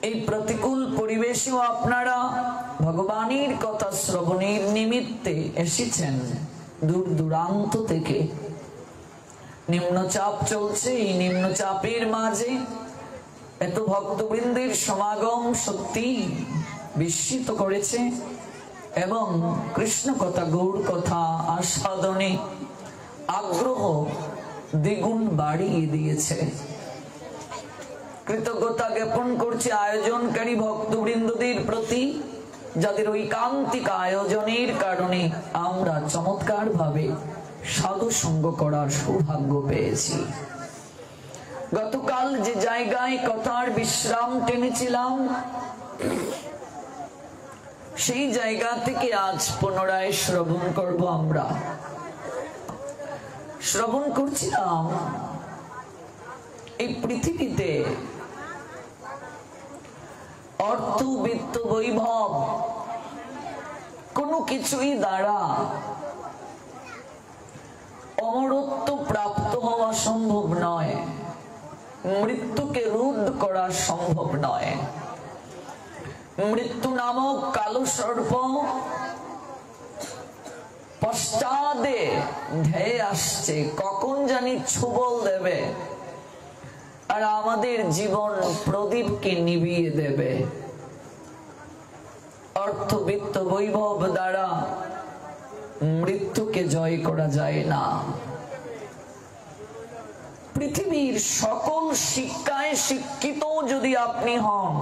এই প্রতিকূল পরিবেশেও আপনারা ভগবানের কথা শ্রবণের নিমিত্তে এসেছেন দূর দূরান্ত থেকে। নিম্নচাপ চলছে, এই নিম্নচাপের মাঝে এত ভক্তবৃন্দের সমাগম সত্যি বিস্মিত করেছে এবং কৃষ্ণ কথা গৌর কথা আস্বাদনে আগ্রহ দ্বিগুণ বাড়িয়ে দিয়েছে। কৃতজ্ঞতা জ্ঞাপন করছে আয়োজনকারী ভক্তবৃন্দদের প্রতি, যাদের ঐকান্তিক আয়োজনের কারণে আমরা চমৎকার ভাবে সাধু সঙ্গ করার সৌভাগ্য পেয়েছি। গতকাল যে জায়গায় কথার বিশ্রাম টেনেছিলাম সেই জায়গা থেকে আজ পুনরায় শ্রবণ করব। আমরা শ্রবণ করছিলাম এই পৃথিবীতে অর্থ বিত্ত বৈভব কোনো কিছুই দ্বারা অমরত্ব প্রাপ্ত হওয়া সম্ভব নয়, মৃত্যুকে রোধ করা সম্ভব নয়। মৃত্যু নামক কালো সর্প পশ্চাদে ধেয়ে আসছে, কখন জানি ছোবল দেবে আর আমাদের জীবন প্রদীপকে নিভিয়ে দেবে। অর্থ বিত্ত বৈভব দ্বারা মৃত্যুকে জয় করা যায় না। পৃথিবীর সকল শিক্ষায় শিক্ষিত যদি আপনি হন,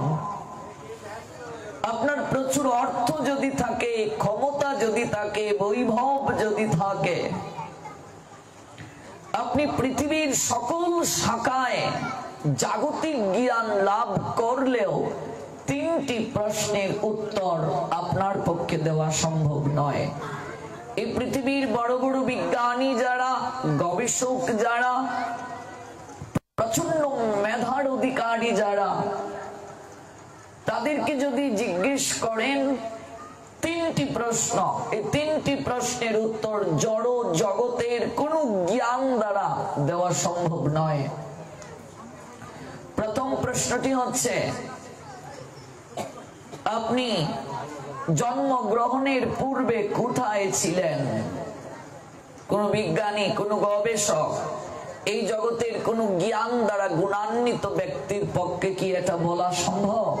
আপনার প্রচুর অর্থ যদি থাকে, ক্ষমতা যদি থাকে, বৈভব যদি থাকে, আপনি পৃথিবীর সকল শাখায় জাগতিক জ্ঞান লাভ করলেও তিনটি প্রশ্নের উত্তর আপনার পক্ষে দেওয়া সম্ভব নয়। এই পৃথিবীর বড় বড় বিজ্ঞানী যারা, গবেষক যারা, প্রচন্ড মেধার অধিকারী যারা, তাদেরকে যদি জিজ্ঞেস করেন তিনটি প্রশ্ন, এই তিনটি প্রশ্নের উত্তর জড় জগতের কোন জ্ঞান দ্বারা দেওয়া সম্ভব নয়। প্রথম প্রশ্নটি হচ্ছে, আপনি জন্মগ্রহণের পূর্বে কোথায় ছিলেন? কোন বিজ্ঞানী, কোন গবেষক, এই জগতের কোন জ্ঞান দ্বারা গুণান্বিত ব্যক্তির পক্ষে কি এটা বলা সম্ভব?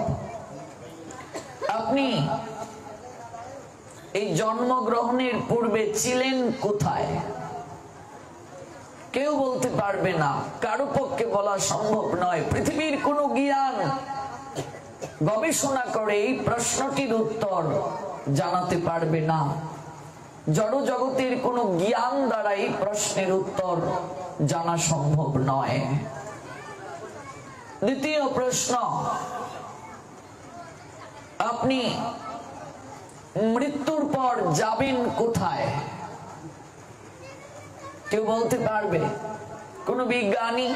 আপনি এই জন্মগ্রহণের পূর্বে ছিলেন কোথায়? কেউ বলতে পারবে না, কারো পক্ষে বলা সম্ভব নয়। পৃথিবীর কোন জ্ঞান গবেষণা করে এই প্রশ্নটির উত্তর জানাতে পারবে না। জড় জগতের কোন জ্ঞান দ্বারা এই প্রশ্নের উত্তর জানা সম্ভব নয়। দ্বিতীয় প্রশ্ন, আপনি মৃত্যুর পর যাবেন কোথায়? কেউ বলতে পারবে? কোন বিজ্ঞানী,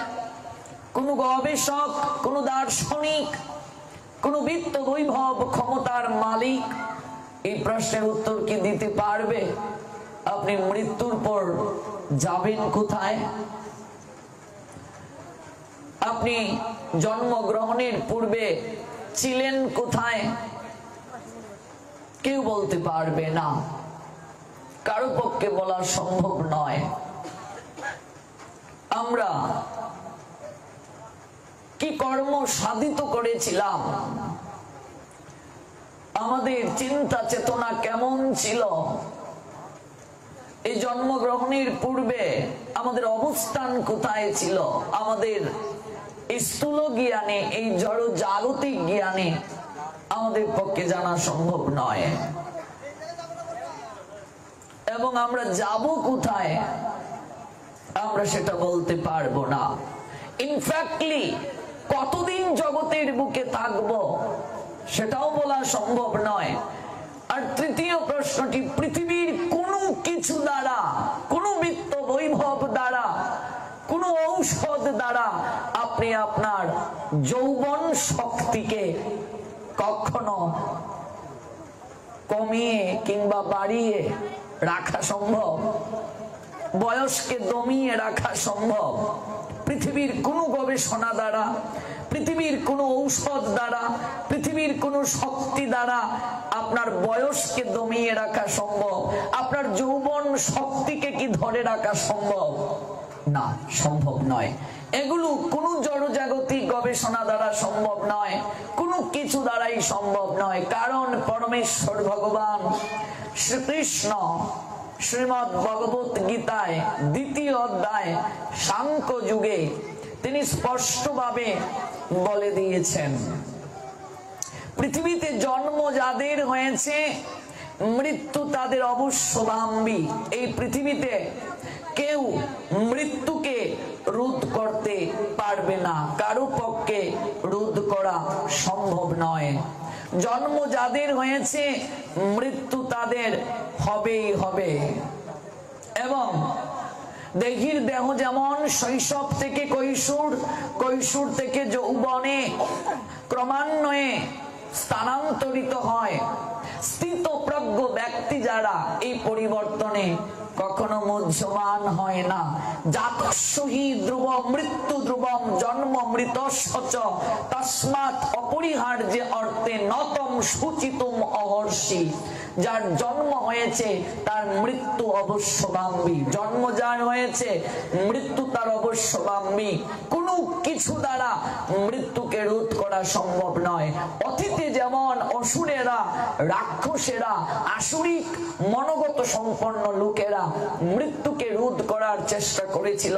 কোন গবেষক, কোন দার্শনিক, কোন বিত্ত বৈভব ক্ষমতার মালিক এই প্রশ্নের উত্তর কি দিতে পারবে? আপনি মৃত্যুর পর যাবেন কোথায়? আপনি জন্মগ্রহণের পূর্বে ছিলেন কোথায়? কেউ বলতে পারবে না, কারো পক্ষে বলা সম্ভব নয়। আমরা কি কর্ম সাধিত করেছিলাম, আমাদের চিন্তা চেতনা কেমন ছিল, এই জন্মগ্রহণের পূর্বে আমাদের অবস্থান কোথায় ছিল, আমাদের স্থূল জ্ঞানে, এই জড় জাগতিক জ্ঞানে আমাদের পক্ষে জানা সম্ভব নয়। এবং আমরা যাব কোথায় আমরা সেটা বলতে পারবো না। ইনফ্যাক্টলি কতদিন জগতের বুকে থাকবো সেটাও বলা সম্ভব নয়। আর তৃতীয় প্রশ্নটি, পৃথিবীর কোনো কিছু দ্বারা, কোনো বিত্ত বৈভব দ্বারা, কোনো ঔষধ দ্বারা আপনি আপনার যৌবন শক্তিকে কখনো কমিয়ে কিংবা বাড়িয়ে রাখা সম্ভব? বয়সকে দমিয়ে রাখা সম্ভব? পৃথিবীর কোনো গবেষণা দ্বারা, পৃথিবীর কোনো ঔষধ দ্বারা, পৃথিবীর কোনো শক্তি দ্বারা আপনার বয়সকে দমিয়ে রাখা সম্ভব? আপনার যৌবন শক্তিকে কি ধরে রাখা সম্ভব? না, সম্ভব নয়। এগুলো কোন জড়জাগতিক গবেষণা দ্বারা সম্ভব নয়, কোনো কিছু দ্বারাই সম্ভব নয়। কারণ পরমেশ্বর ভগবান শ্রীকৃষ্ণ শ্রীমদ্ ভগবত গীতায় 2য় অধ্যায় সাংখ্য যুগে তিনি স্পষ্টভাবে বলে দিয়েছেন, পৃথিবীতে জন্ম যাদের হয়েছে মৃত্যু তাদের অবশ্যম্ভাবী। এই পৃথিবীতে কেউ মৃত্যুকে রোধ করতে পারবে না, কারো পক্ষে রোধ করা সম্ভব নয়। জন্ম যাদের হয়েছে মৃত্যু তাদের হবেই হবে। এবং দেহের দেহ যেমন শৈশব থেকে কৈশোর, কৈশোর থেকে যৌবনে ক্রমান্বয়ে স্থানান্তরিত হয়, স্থিতপ্রজ্ঞ ব্যক্তি যারা এই পরিবর্তনে কখনো মুহ্যমান হয় না। জাতস্য হি ধ্রুবম মৃত্যু ধ্রুবম জন্ম মৃতস্য চ তস্মাৎ অপরিহার্য অর্থে নতম সুচিতম অহর্ষি। যার জন্ম হয়েছে তার মৃত্যু অবশ্যম্ভাবী, জন্ম যার হয়েছে মৃত্যু তার অবশ্যম্ভাবী। কোনো কিছু দ্বারা মৃত্যুকে রোধ করা সম্ভব নয়। অতীতে যেমন অসুরেরা, রাক্ষসেরা, আসুরিক মনোগত সম্পন্ন লোকেরা মৃত্যুকে রোধ করার চেষ্টা করেছিল,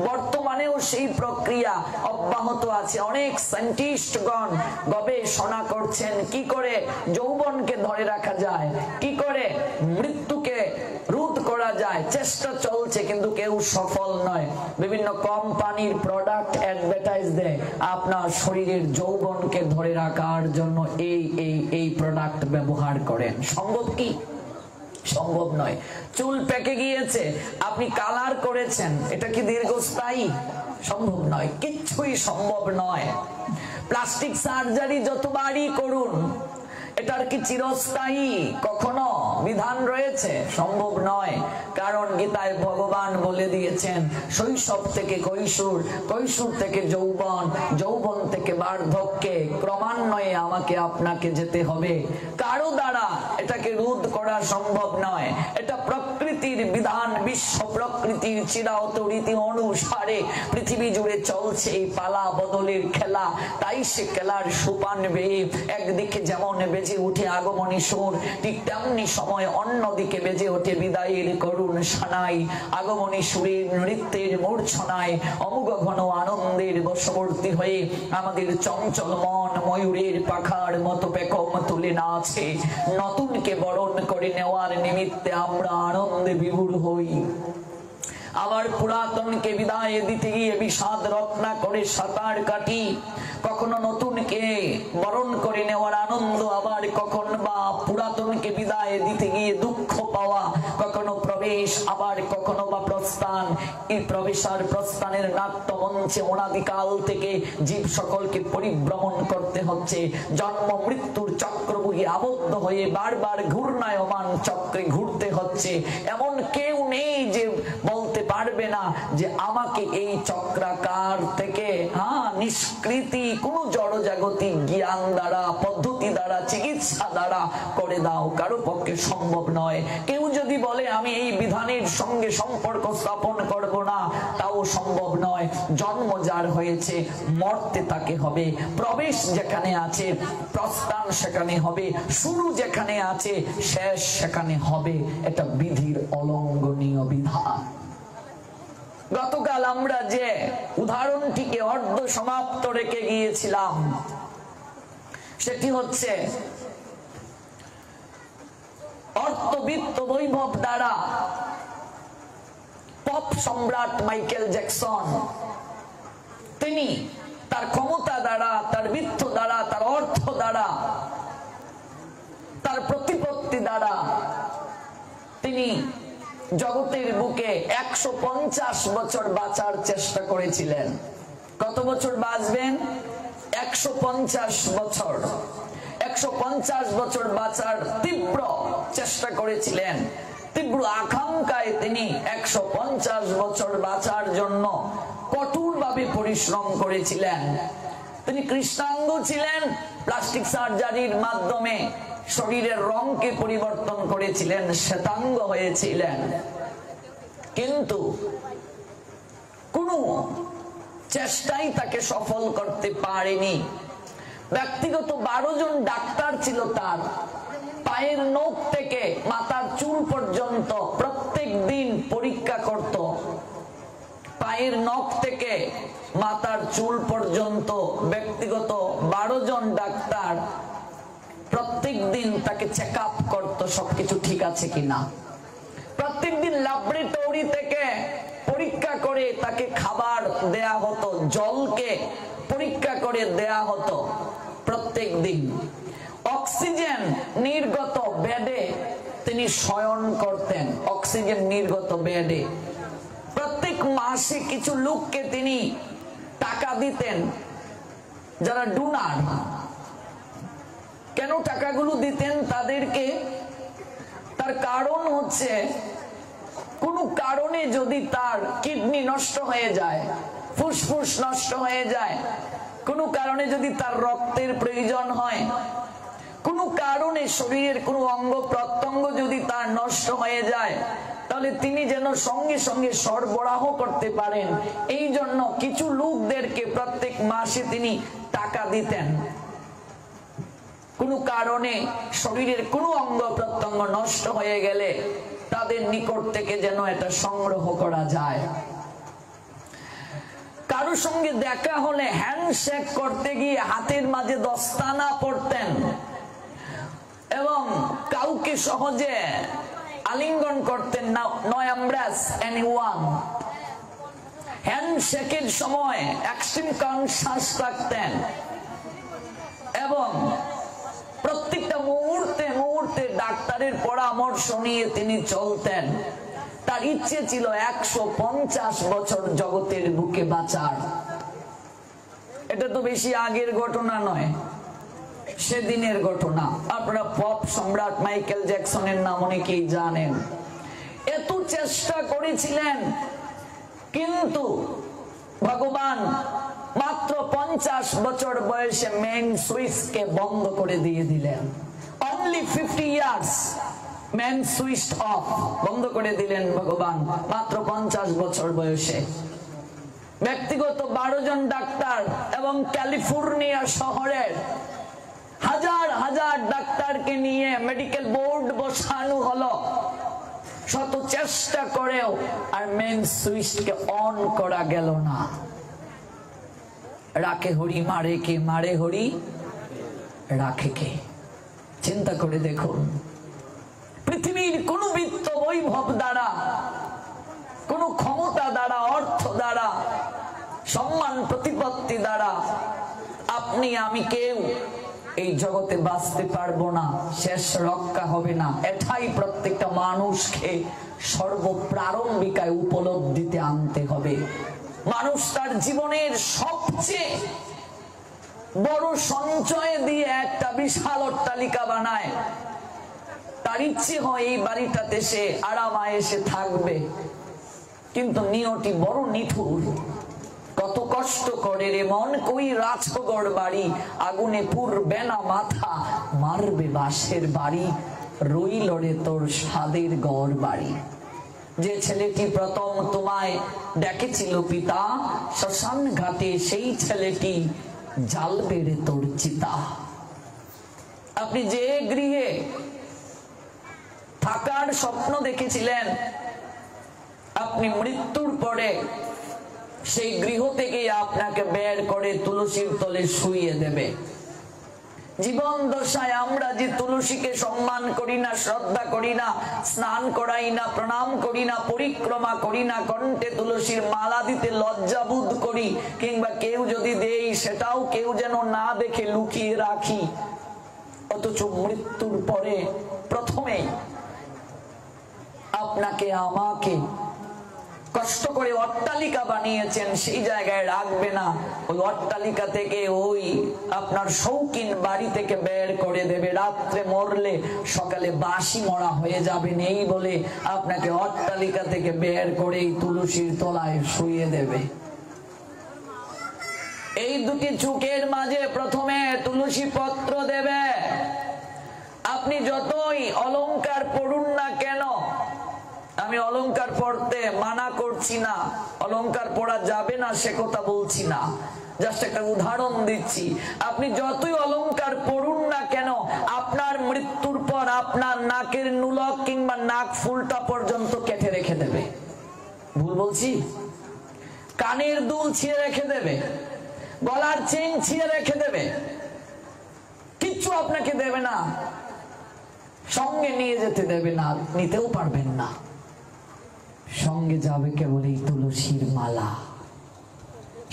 বর্তমানেও সেই প্রক্রিয়া অব্যাহত আছে। অনেক সায়েন্টিস্টগণ গবেষণা করছেন কি করে যৌবনকে ধরে রাখা যায়, কি করে মৃত্যুকে রোধ করা যায়। চেষ্টা চলছে কিন্তু কেউ সফল নয়। বিভিন্ন কোম্পানির প্রোডাক্ট অ্যাডভার্টাইজ দেয় আপনার শরীরের যৌবনকে ধরে রাখার জন্য এই প্রোডাক্ট ব্যবহার করেন। সম্ভব কি? সম্ভব নয়। চুল পেকে গিয়েছে, আপনি কালার করেছেন, এটা কি দীর্ঘস্থায়ী? সম্ভব নয়, কিচ্ছুই সম্ভব নয়। প্লাস্টিক সার্জারি যতবারই করুন, এটার কি চিরস্থায়ী কখনো বিধান রয়েছে? সম্ভব নয়। কারণ গীতায় ভগবান বলে দিয়েছেন শৈশব থেকে কৈশোর, কৈশোর থেকে যৌবন, যৌবন থেকে বার্ধক্যে ক্রমান্বয়ে আমাকে আপনাকে যেতে হবে। কারো দ্বারা এটাকে রোধ করা সম্ভব নয়। এটা প্রকৃতির বিধান, বিশ্ব প্রকৃতির চিরায়ত রীতি অনুসারে পৃথিবী জুড়ে চলছে এই পালা বদলের খেলা। তাই সে খেলার সোপান বেয়ে একদিকে যেমন বেজে উঠে আগমনী সুর, ঠিক তেমনি সময় অন্যদিকে বেজে ওঠে বিদায়ের করুণ সানাই। আগমনী সুরের নৃত্যের মূর্ছনায় অমুগ ঘন আনন্দের বশবর্তী হয়ে আমাদের চঞ্চল মন ময়ূরের পাখার মতো পেকম তুলে নাচে। নতুনকে বরণ করে নেওয়ার নিমিত্তে আমরা আনন্দে বিভোর হই। আবার পুরাতনকে বিদায় দিতে গিয়ে বিষাদ রত্না করে সাঁতার কাটি। কখনো নতুনকে বরণ করে নেওয়ার আনন্দ, আবার কখন বা পুরাতনকে বিদায় দিতে গিয়ে দুঃখ পাওয়া। কখনো প্রবেশ, আবার কখনো বা প্রস্থান। এই প্রবেশ আর প্রস্থানের নাট্য মঞ্চে অনাদিকাল থেকে জীব সকলকে পরিভ্রমণ করতে হচ্ছে। জন্ম মৃত্যুর চক্রবুহে আবদ্ধ হয়ে বারবার ঘূর্ণায়মান চক্রে ঘুরতে হচ্ছে। এমন কেউ নেই যে বলতে পারবে না যে আমাকে এই চক্রাকার থেকে নিষ্কৃতি কোন জড়জাগতিক জ্ঞান দ্বারা, পদ্ধতি দ্বারা, চিকিৎসা দ্বারা করে দাও। কারো পক্ষে সম্ভব নয়। কেউ যদি বলে আমি এই বিধানের সঙ্গে সম্পর্ক স্থাপন করব না, তাও সম্ভব নয়। জন্ম যার হয়েছে মরতে তাকে হবে। প্রবেশ যেখানে আছে প্রস্থান সেখানে হবে, শুরু যেখানে আছে শেষ সেখানে হবে। এটা বিধির অলঙ্ঘনীয় বিধান। গতকাল আমরা যে উদাহরণটিকে অর্ধ সমাপ্ত রেখে গিয়েছিলাম সেটি হচ্ছে অর্থবিত্ত বৈভব দ্বারা পপ সম্রাট মাইকেল জ্যাকসন, তিনি তার ক্ষমতা দ্বারা, তার বিত্ত দ্বারা, তার অর্থ দ্বারা, তার প্রতিপত্তি দ্বারা তিনি জগতের বুকে 150 বছর বাঁচার চেষ্টা করেছিলেন। কত বছর বাঁচবেন? 150 বছর। 150 বছর বাঁচার তীব্র চেষ্টা করেছিলেন। তীব্র আকাঙ্ক্ষায় তিনি 150 বছর বাঁচার জন্য কঠোরভাবে পরিশ্রম করেছিলেন। তিনি কৃষ্ণাঙ্গ ছিলেন, প্লাস্টিক সার্জারির মাধ্যমে শরীরের রংকে পরিবর্তন করেছিলেন, শ্বেতাঙ্গ হয়েছিলেন, কিন্তু কোনো চেষ্টাই তাকে সফল করতে পারেনি। ব্যক্তিগত 12 জন ডাক্তার ছিল তার। পায়ের নখ থেকে মাথার চুল পর্যন্ত প্রত্যেক দিন পরীক্ষা করত। পায়ের নখ থেকে মাথার চুল পর্যন্ত ব্যক্তিগত 12 জন ডাক্তার প্রত্যেক দিন তাকে চেক আপ করত, সবকিছু ঠিক আছে কিনা। প্রত্যেক দিন ল্যাবরেটরি থেকে পরীক্ষা করে তাকে খাবার দেয়া হতো, জলকে পরীক্ষা করে দেয়া হতো প্রত্যেক দিন। অক্সিজেন নির্গত বেডে তিনি শয়ন করতেন, অক্সিজেন নির্গত বেডে। প্রত্যেক মাসে কিছু লোককে তিনি টাকা দিতেন যারা ডোনার। কেন টাকাগুলো দিতেন তাদেরকে? তার কারণ হচ্ছে কোন কারণে যদি তার কিডনি নষ্ট হয়ে যায়, ফুসফুস নষ্ট হয়ে যায়, কোন কারণে যদি তার রক্তের প্রয়োজন হয়, কোন কারণে শরীরের কোন অঙ্গ প্রত্যঙ্গ যদি তার নষ্ট হয়ে যায়, তাহলে তিনি যেন সঙ্গে সঙ্গে সরবরাহ করতে পারেন, এই জন্য কিছু লোকদেরকে প্রত্যেক মাসে তিনি টাকা দিতেন। কোন কারণে শরীরের কোন অঙ্গ প্রত্যঙ্গ নষ্ট হয়ে গেলে তাদের নিকট থেকে যেন এটা সংগ্রহ করা যায়। কারোর সঙ্গে দেখা হলে হ্যান্ডশেক করতে গিয়ে হাতের মাঝে দস্তানা পড়তেন এবং কাউকে সহজে আলিঙ্গন করতেন না, নো এমব্রেস এনিওয়ান। হ্যান্ডশেকের সময় এক্সট্রিম কনসাস রাখতেন এবং প্রত্যেকটা মুহূর্তে মুহূর্তে ডাক্তারের পরামর্শ নিয়ে তিনি চলতেন। তার ইচ্ছে ছিল 150 বছর জগতের বুকে বাঁচার। এটা তো বেশি আগের ঘটনা নয়, সেদিনের ঘটনা। আপনারা পপ সম্রাট মাইকেল জ্যাকসনের নাম অনেকেই জানেন। এত চেষ্টা করেছিলেন, কিন্তু ভগবান মাত্র 50 বছর বয়সে মেইন সুইচকে বন্ধ করে দিয়ে দিলেন। Only 50 years main switch off, বন্ধ করে দিলেন ভগবান মাত্র 50 বছর বয়সে। ব্যক্তিগত 12 জন ডাক্তার এবং ক্যালিফোর্নিয়া শহরের হাজার হাজার ডাক্তারকে নিয়ে মেডিকেল বোর্ড বসানো হলো। শত চেষ্টা করেও আর মেইন সুইচকে অন করা গেল না। রাখে হরি মারে কে, মারে হরি রাখে কে। চিন্তা করে দেখুন, পৃথিবীর কোন বিত্ত বৈভব দ্বারা, কোন ক্ষমতা দ্বারা, অর্থ দ্বারা, সম্মান প্রতিপত্তি দ্বারা আপনি আমি কেউ এই জগতে বাঁচতে পারবো না, শেষ রক্ষা হবে না। এটাই প্রত্যেকটা মানুষকে সর্বপ্রারম্ভিকায় উপলব্ধিতে আনতে হবে। মানুষ তার জীবনের সবচেয়ে বড় সঞ্চয় দিয়ে একটা বিশাল অট্টালিকা বানায়। তার ইচ্ছে হয় এই বাড়িটাতে সে আরামায় এসে থাকবে, কিন্তু নিয়তি বড় নিঠুর। কত কষ্ট করে রে মন, কই রাজগড় বাড়ি, আগুনে পুড়বে না মাথা, মারবে বাঁশের বাড়ি, রইল রে তোর স্বাদের গড় বাড়ি। যে ছেলেটি প্রথম তোমায় ডেকেছিল পিতা, শ্মশান ঘাটে সেই ছেলেটি জ্বালবে রে তোর চিতা। আপনি যে গৃহে থাকার স্বপ্ন দেখেছিলেন, আপনি মৃত্যুর পরে সেই গৃহ থেকে আপনাকে বের করে তুলসীর তলে শুইয়ে দেবে। জীবন দশায় আমরা যে তুলসীকে সম্মান করি না, শ্রদ্ধা করি না, স্নান করাই না, প্রণাম করি না, পরিক্রমা করি না, কণ্ঠে তুলসীর মালা দিতে লজ্জাবোধ করি, কিংবা কেউ যদি দেই সেটাও কেউ যেন না দেখে লুকিয়ে রাখি, অথচ মৃত্যুর পরে প্রথমেই আপনাকে আমাকে কষ্ট করে অট্টালিকা বানিয়েছেন, সেই জায়গায় রাখবে না, ওই অট্টালিকা থেকে ওই আপনার শৌখিন বাড়ি থেকে বের করে দেবে। রাত্রে মরলে সকালে বাসি মরা হয়ে যাবেন এই বলে আপনাকে অট্টালিকা থেকে বের করে তুলসীর তলায় শুইয়ে দেবে। এই দুটি চুকের মাঝে প্রথমে তুলসী পত্র দেবে। আপনি যতই অলংকার পড়ুন না কেন, আমি অলংকার পড়তে মানা করছি না, অলংকার পড়া যাবে না সে কথা বলছি না, জাস্ট একটা উদাহরণ দিচ্ছি। আপনি যতই অলংকার পড়ুন না কেন, আপনার মৃত্যুর পর আপনার নাকের নুলক কিংবা নাক ফুলটা পর্যন্ত কেটে রেখে দেবে। ভুল বলছি? কানের দুল ছিঁড়ে রেখে দেবে, গলার চেন ছিঁড়ে রেখে দেবে, কিচ্ছু আপনাকে দেবে না, সঙ্গে নিয়ে যেতে দেবে না, নিতেও পারবেন না। সঙ্গে যাবে কেবল এই তুলসীর মালা,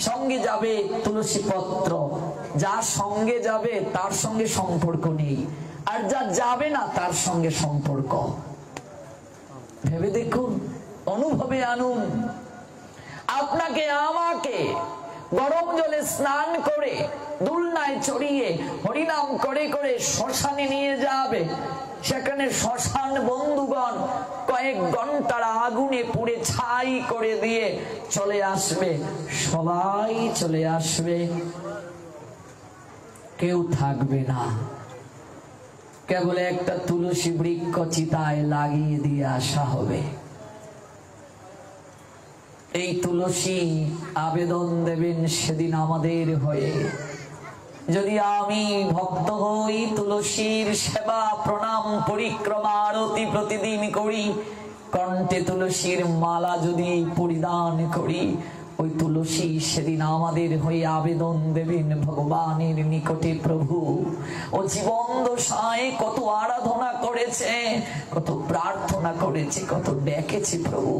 সঙ্গে যাবে তুলসী পত্র। যা সঙ্গে যাবে তার সঙ্গে সম্পর্ক নেই, আর যা যাবে না তার সঙ্গে সম্পর্ক। ভেবে দেখুন, অনুভবে আনুন। আপনাকে আমাকে গরম জলে স্নান করে দুলনায় চড়িয়ে হরিনাম করে করে শ্মশানে নিয়ে যাবে। সেখানে শ্মশান বন্ধুগণ কয়েক ঘন্টার আগুনে পুড়ে ছাই করে দিয়ে চলে আসবে, সবাই চলে আসবে, কেউ থাকবে না, কেবল একটা তুলসী বৃক্ষ চিতায় লাগিয়ে দিয়ে আসা হবে। এই তুলসী আবেদন দেবেন সেদিন আমাদের হয়ে। যদি আমি ভক্ত হই, তুলসীর সেবা প্রণাম পরিক্রমা আরতি প্রতিদিন করি, কণ্ঠে তুলসীর মালা যদি পরিধান করি, ওই তুলসী সেদিন আমাদের হয়ে আবেদন দেবেন ভগবানের নিকটে। প্রভু ও জীবন দশায় কত আরাধনা করেছে, কত প্রার্থনা করেছে, কত ডেকেছে, প্রভু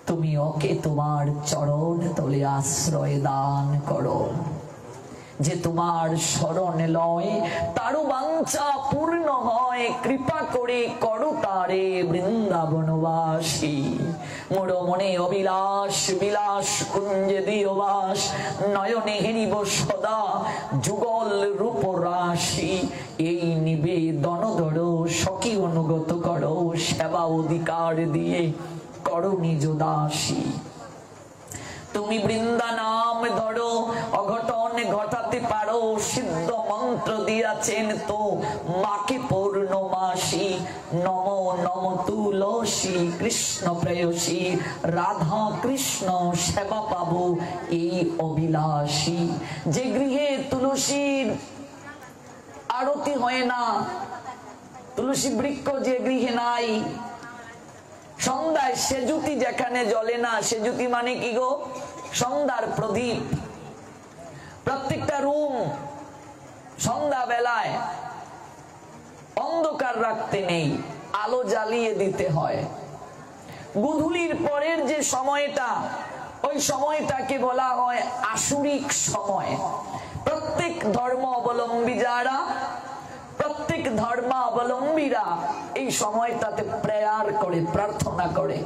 তুমি ওকে তোমার চরণ তলে আশ্রয় দান করো। যে তোমার শরণ লয় তারও বাঞ্ছা পূর্ণ হয়, কৃপা করে করো তারে বৃন্দাবনবাসী। মোর মনে অবিলাস বিলাস কুঞ্জে দিয়বাস, নয়নে হেরিব সদা যুগল রূপ রাশি। এই নিবেদন ধরো সখী অনুগত করো, সেবা অধিকার দিয়ে করো নিজ দাসী। তুমি বৃন্দা নাম ধরো, অঘটন ঘটাতে পারো, সিদ্ধ মন্ত্র দিয়াছেন তো মাকে পূর্ণমাসী। নম নম তুলসী কৃষ্ণ প্রেয়সী, রাধা কৃষ্ণ সেবা পাবো এই অবিলাসী। যে গৃহে তুলসীর আরতি হয় না, তুলসী বৃক্ষ যে গৃহে নাই, সন্ধ্যায় সেজুতি যেখানে জ্বলে না, সেজুতি মানে কি গো? সন্ধ্যার প্রদীপ। প্রত্যেকটা রুম সন্ধ্যা বেলায় অন্ধকার রাখতে নেই, আলো জ্বালিয়ে দিতে হয়। গোধূলির পরের যে সময়টা, ওই সময়টাকে বলা হয় আসুরিক সময়। প্রত্যেক ধর্ম অবলম্বী যারা, প্রত্যেক ধর্মাবলম্বীরা এই সময়টাতে প্রেয়ার করে, প্রার্থনা করে।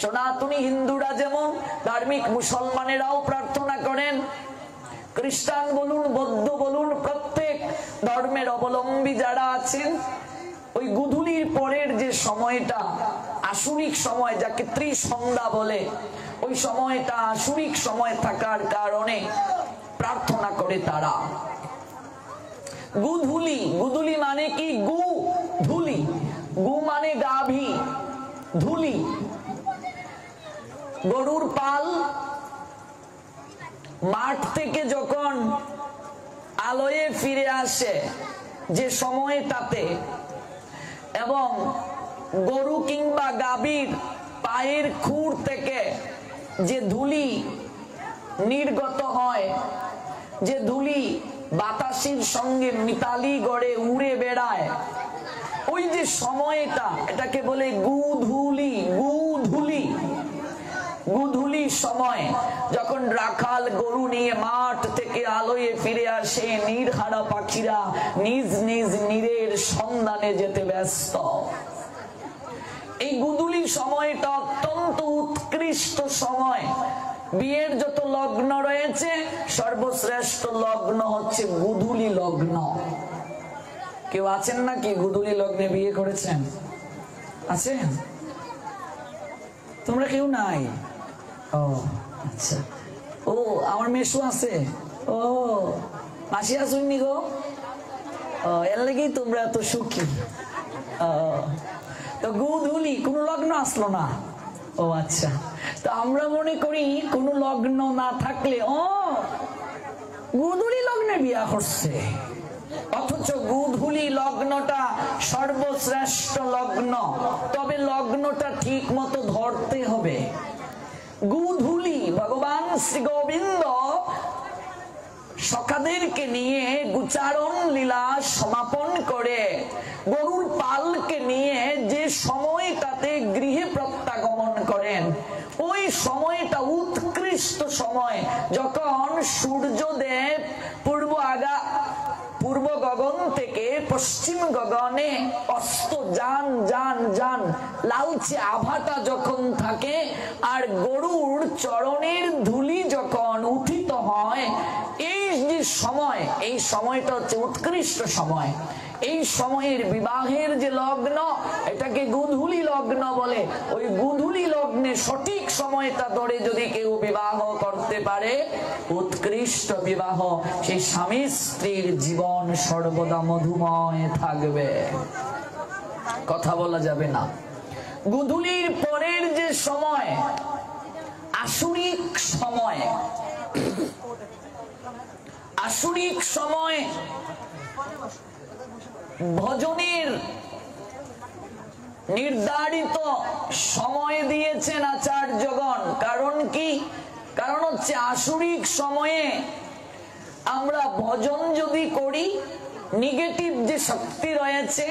সনাতনী হিন্দুরা যেমন, ধার্মিক মুসলমানেরাও প্রার্থনা করেন, খ্রিস্টান বলুন, বৌদ্ধ বলুন, প্রত্যেক ধর্মের অবলম্বী যারা আছেন, ওই গোধূলির পরের যে সময়টা আসুরিক সময়, যাকে ত্রিসন্ধ্যা বলে, ওই সময়টা আসুরিক সময় থাকার কারণে প্রার্থনা করে তারা। গুধুলি, গুধুলি মানে কি? গু ধুলি, গু মানে গাভী, ধুলি গরুর পাল। মাঠ থেকে যখন আলোয় ফিরে আসে যে সময়টাতে, এবং গরু কিংবা গাভীর পায়ের খুর থেকে যে ধুলি নির্গত হয়, যে ধুলি বাতাসের সঙ্গে মিতালি গড়ে উড়ে বেড়ায়, ওই যে সময়টা, এটাকে বলে গুধুলি। গুধুলি, গুধুলি সময় যখন রাখাল গরু নিয়ে মাঠ থেকে আলোয় ফিরে আসে, নীরহারা পাখিরা নিজ নিজ নীরের সন্ধানে যেতে ব্যস্ত। এই গুধুলি সময়টা অত্যন্ত উৎকৃষ্ট সময়। বিয়ের যত লগ্ন রয়েছে, সর্বশ্রেষ্ঠ লগ্ন হচ্ছে গুধুলি লগ্ন। কেউ আছেন নাকি গুধুলি লগ্নে বিয়ে করেছেন? আছেন? তোমরা কেউ নাই? ও আচ্ছা, ও আমার মেশু আছে, ও মাসি আসুননি গো, এর লাগেই তোমরা এত সুখী। তো গুধুলি কোন লগ্ন আসলো না, ও আচ্ছা। তো আমরা মনে করি কোন লগ্ন না থাকলে ও গুধুলি লগ্নে বিয়া করছে, অথচ গুধুলি লগ্নটা সর্বশ্রেষ্ঠ লগ্ন। তবে লগ্নটা ঠিক মতো ধরতে হবে। গুধুলি ভগবান শ্রী গোবিন্দ সখাদেরকে নিয়ে গুচারণ লীলা সমাপন করে গরুর পালকে নিয়ে যে সময়টাতে গৃহে প্রত্যাগমন করেন, ওই সময়টা উৎকৃষ্ট সময়, যখন সূর্যদেব পূর্ব গগন থেকে পশ্চিম গগনে অস্ত যান যান যান লালচে আভাটা যখন থাকে, আর গরুর চরণের ধুলি যখন উঠিত হয়, এই যে সময়, এই সময়টা হচ্ছে উৎকৃষ্ট সময়। এই সময়ের বিবাহের যে লগ্ন, এটাকে গুধুলি লগ্ন বলে। ওই গুধুলি লগ্নে সঠিক সময়টা ধরে যদি কেউ বিবাহ করতে পারে, উৎকৃষ্ট বিবাহ, সেই স্বামী স্ত্রীর জীবন সর্বদা মধুময় থাকবে, কথা বলা যাবে না। গুধুলির পরের যে সময়, আসুরিক সময়, আসুরিক সময় ভজনের নির্ধারিত সময় দিয়েছেন আচার্যগণ। কারণ কি? কারণ হচ্ছে আসুরিক সময়ে আমরা ভজন যদি করি, নেগেটিভ যে শক্তি রয়েছে,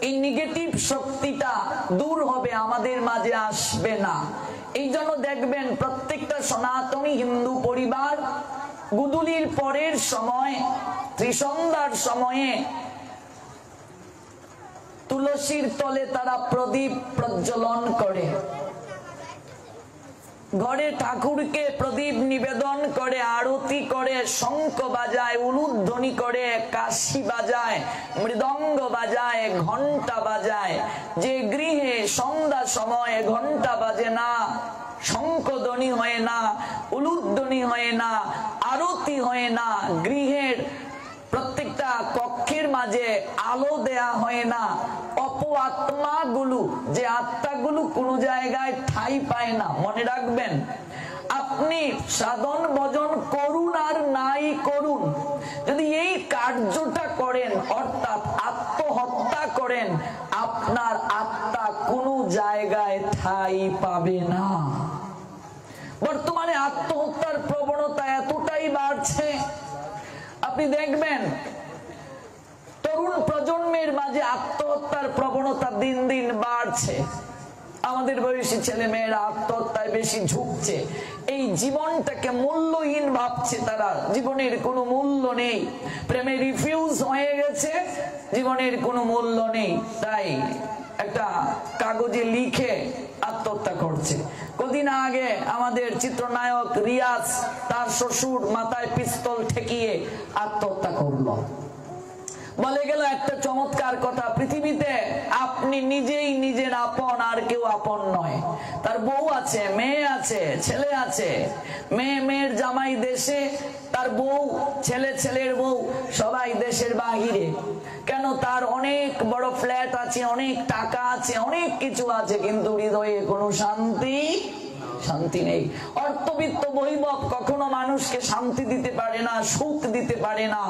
এই নেগেটিভ শক্তিটা দূর হবে, আমাদের মাঝে আসবে না। এই জন্য দেখবেন প্রত্যেকটা সনাতনী হিন্দু পরিবার গুধুলির পরের সময়, ত্রিসন্ধ্যার সময়ে তুলসীর তলে তারা প্রদীপ প্রজ্বলন করে, ঘরে ঠাকুরকে প্রদীপ নিবেদন করে, আরতি করে, শঙ্খ বাজায়, উলুধ্বনি করে, কাশি বাজায়, মৃদঙ্গ বাজায়, ঘন্টা বাজায়। যে গৃহে সন্ধ্যা সময়ে ঘন্টা বাজে না, শঙ্খধ্বনি হয় না, উলুধ্বনি হয় না, আরতি হয় না, গৃহের প্রত্যেকটা কক্ষের মাঝে আলো দেয়া হয় না, অপআত্মাগুলো, যে আত্মাগুলো কোন জায়গায় ঠাঁই পায় না। মনে রাখবেন, আপনি সাধন ভজন করুন আর নাই করুন, যদি এই কার্যটা করেন, অর্থাৎ আত্মহত্যা করেন, আপনার আত্মা কোনো জায়গায় ঠাঁই পাবে না। বর্তমানে আত্মহত্যার প্রবণতা এতটাই বাড়ছে, আপনি দেখবেন তরুণ প্রজন্মের মাঝে আত্মহত্যার প্রবণতা দিন দিন বাড়ছে। আমাদের বয়সী ছেলে মেয়েরা আত্মহত্যায় বেশি ঝুঁকছে। এই জীবনটাকে মূল্যহীন ভাবছে তারা, জীবনের কোনো মূল্য নেই, প্রেমে রিফিউজ হয়ে গেছে, জীবনের কোনো মূল্য নেই, তাই একটা কাগজে লিখে আত্মহত্যা করছে। কদিন আগে আমাদের চিত্রনায়ক রিয়াজ তার শ্বশুর মাথায় পিস্তল ঠেকিয়ে আত্মহত্যা করলো। বলে গেল একটা চমৎকার কথা, পৃথিবীতে আপনি নিজেই নিজের আপন, আর কেউ আপন নয়। তার বউ আছে, মেয়ে আছে, ছেলে আছে, মেয়ে মেয়ের জামাই দেশে, তার বউ, ছেলে ছেলের বউ সবাই দেশের বাহিরে। কেন? তার অনেক বড় ফ্ল্যাট আছে, অনেক টাকা আছে, অনেক কিছু আছে, কিন্তু হৃদয়ে কোনো শান্তি নেই। অর্থবিত্ত বৈভব কখনো মানুষকে শান্তি দিতে পারে না, সুখ দিতে পারে না,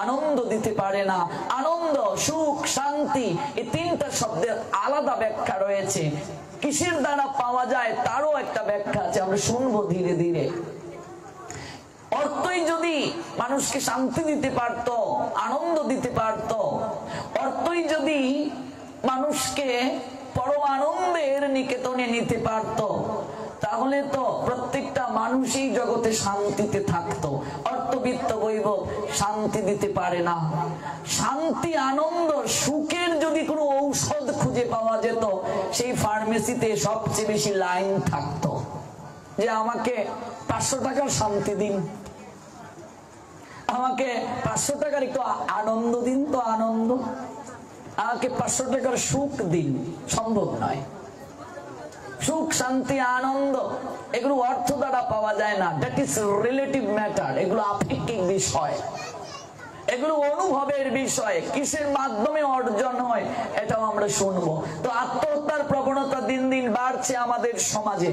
আনন্দ দিতে পারে না। আনন্দ, সুখ, শান্তি, এই তিনটা শব্দের আলাদা ব্যাখ্যা রয়েছে। কিসের দ্বারা পাওয়া যায় তারও একটা ব্যাখ্যা আছে, আমরা শুনবো ধীরে ধীরে। অর্থই যদি মানুষকে শান্তি দিতে পারত, আনন্দ দিতে পারত, অর্থই যদি মানুষকে পরম আনন্দের নিকেতনে নিতে পারত, তাহলে তো প্রত্যেকটা মানুষই জগতে শান্তিতে থাকতো। অর্থবিত্ত বৈভব শান্তি দিতে পারে না। শান্তি, আনন্দ, সুখের যদি কোনো ঔষধ খুঁজে পাওয়া যেত, সেই ফার্মেসিতে সবচেয়ে বেশি লাইন থাকতো, যে আমাকে 500 টাকার শান্তি দিন, আমাকে 500 টাকার একটু আনন্দ দিন, তো আনন্দ, আমাকে 500 টাকার সুখ দিন। সম্ভব নয়। সুখ শান্তি আনন্দ এগুলো অর্থ দ্বারা পাওয়া যায় না, দ্যাট ইজ রিলেটিভ ম্যাটার, এগুলো আপেক্ষিক বিষয়, এগুলো অনুভবের বিষয়, কিসের মাধ্যমে অর্জন হয় এটাও আমরা শুনবো। তো আত্মহত্যার প্রবণতা দিন দিন বাড়ছে আমাদের সমাজে।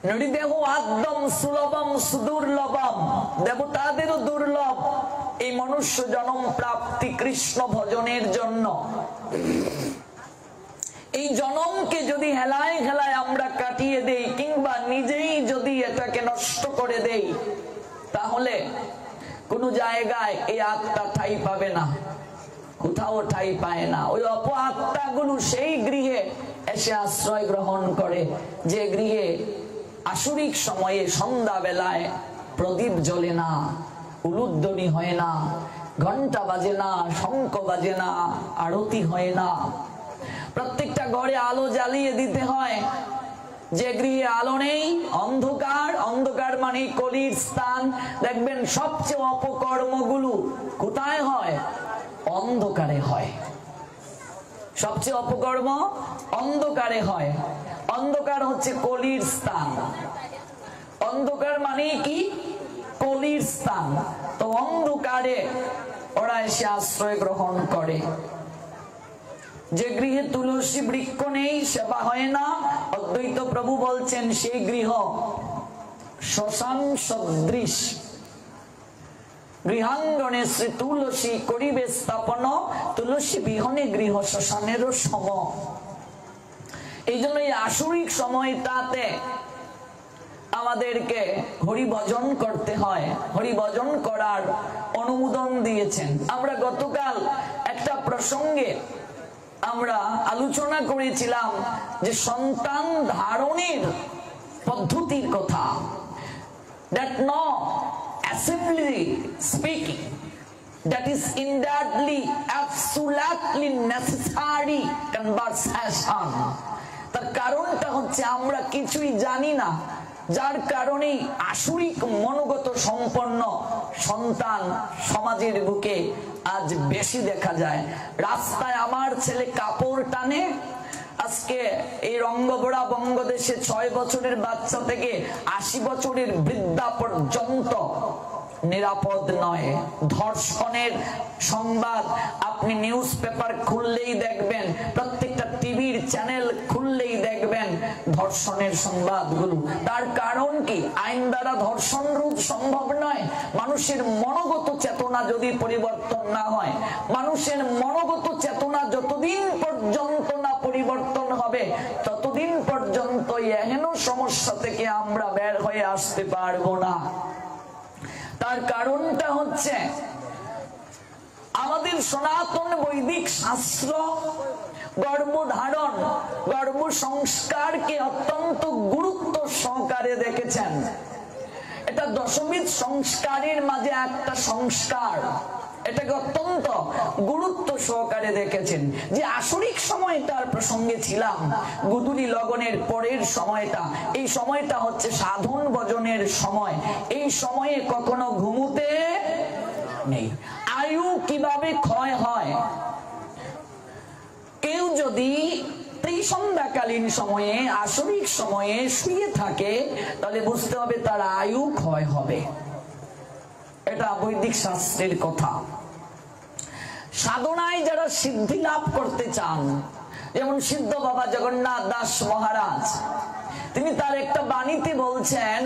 নৃদেহ আদ্যম সুলভম সুদুর্লভম, দেবতাদেরও দুর্লভ এই মনুষ্য জন্ম প্রাপ্তি কৃষ্ণ ভজনের জন্য। এই জনমকে যদি হেলায় খেলায় আমরা কাটিয়ে দেই কিংবা নিজেই যদি এটাকে নষ্ট করে দেই, তাহলে কোন জায়গায় এই আত্মা ঠাঁই পাবে না, কোথাও ঠাঁই পায় না। ওই অপ আত্মাগুলো সেই গৃহে এসে আশ্রয় গ্রহণ করে যে গৃহে আসরিক সময়ে সন্ধ্যা বেলায় প্রদীপ জ্বলে না, উলুধ্বনি হয় না, ঘন্টা বাজে না, শঙ্খ বাজে না, আরতি হয় না। প্রত্যেকটা ঘরে আলো জ্বালিয়ে দিতে হয়। যে গৃহে আলো নেই, অন্ধকার, অন্ধকার মানে কলির স্থান। দেখবেন সবচেয়ে অপকর্মগুলো কোথায় হয়? অন্ধকারে হয়। সবচেয়ে অপকর্ম অন্ধকারে হয়। অন্ধকার হচ্ছে কলির স্থান। অন্ধকার মানে কি? কলির স্থান। তো অন্ধকারে ওরা এসে আশ্রয় গ্রহণ করে। যে গৃহে তুলসী বৃক্ষ নেই, সেবা হয় না, অদ্বৈত প্রভু বলছেন সেই গৃহ শ্মশান সদৃশ। গৃহাঙ্গনে শ্রী তুলসী করিবে স্থাপন, তুলসী বিহনে গৃহ শ্মশানেরও সম। এই জন্য এই আসরিক সময়টাতে আমাদেরকে হরিভজন করতে হয়। হরিভজন করার অনুমোদন দিয়েছেন। আমরা গতকাল একটা প্রসঙ্গে আমরা আলোচনা করেছিলাম যে সন্তান ধারণের পদ্ধতির কথা। That no assembly speaking, that is indeedly absolutely necessary conversation. তার কারণটা হচ্ছে আমরা কিছুই জানি না, যার কারণে আসরিক মনোগত সম্পন্ন সন্তান সমাজের বুকে আজ বেশি দেখা যায়। রাস্তায় আমার ছেলে কাপড় টানে, আজকে এই রঙ্গবড়া বঙ্গদেশে 6 বছরের বাচ্চা থেকে 80 বছরের বৃদ্ধা পর্যন্ত নিরাপদ নয়। ধর্ষণের সংবাদ আপনি নিউজ পেপার খুললেই দেখবেন, প্রত্যেকটা টিভির চ্যানেল খুললেই দেখবেন ধর্ষণের সংবাদগুলো। তার কারণ কি? আইন দ্বারা ধর্ষণ রোধ সম্ভব নয়। মানুষের মনোগত চেতনা যদি পরিবর্তন না হয়, মানুষের মনোগত চেতনা যতদিন পর্যন্ত না পরিবর্তন হবে, ততদিন পর্যন্ত এহেন সমস্যা থেকে আমরা বের হয়ে আসতে পারবো না। তার কারণটা হচ্ছে আমাদের সনাতন বৈদিক শাস্ত্র গর্ভধারণ, গর্ভ সংস্কারকে অত্যন্ত গুরুত্ব সহকারে দেখেছেন। এটা দশবিধ সংস্কারের মাঝে একটা সংস্কার। এটাকে অত্যন্ত গুরুত্ব সহকারে দেখেছেন। যে আসরিক সময়টার প্রসঙ্গে ছিলাম, গুদুলি লগনের পরের সময়টা, এই সময়টা হচ্ছে সাধন ভজনের সময়। এই সময়ে কখনো ঘুমুতে নেই। আয়ু কিভাবে ক্ষয় হয়? কেউ যদি সন্ধ্যাকালীন সময়ে, আসরিক সময়ে শুয়ে থাকে, তাহলে বুঝতে হবে তার আয়ু ক্ষয় হবে। এটা বৈদিক শাস্ত্রের কথা। সাধনায় যারা সিদ্ধি লাভ করতে চান, যেমন সিদ্ধ বাবা জগন্নাথ দাস মহারাজ, তিনি তার একটা বাণীতে বলছেন,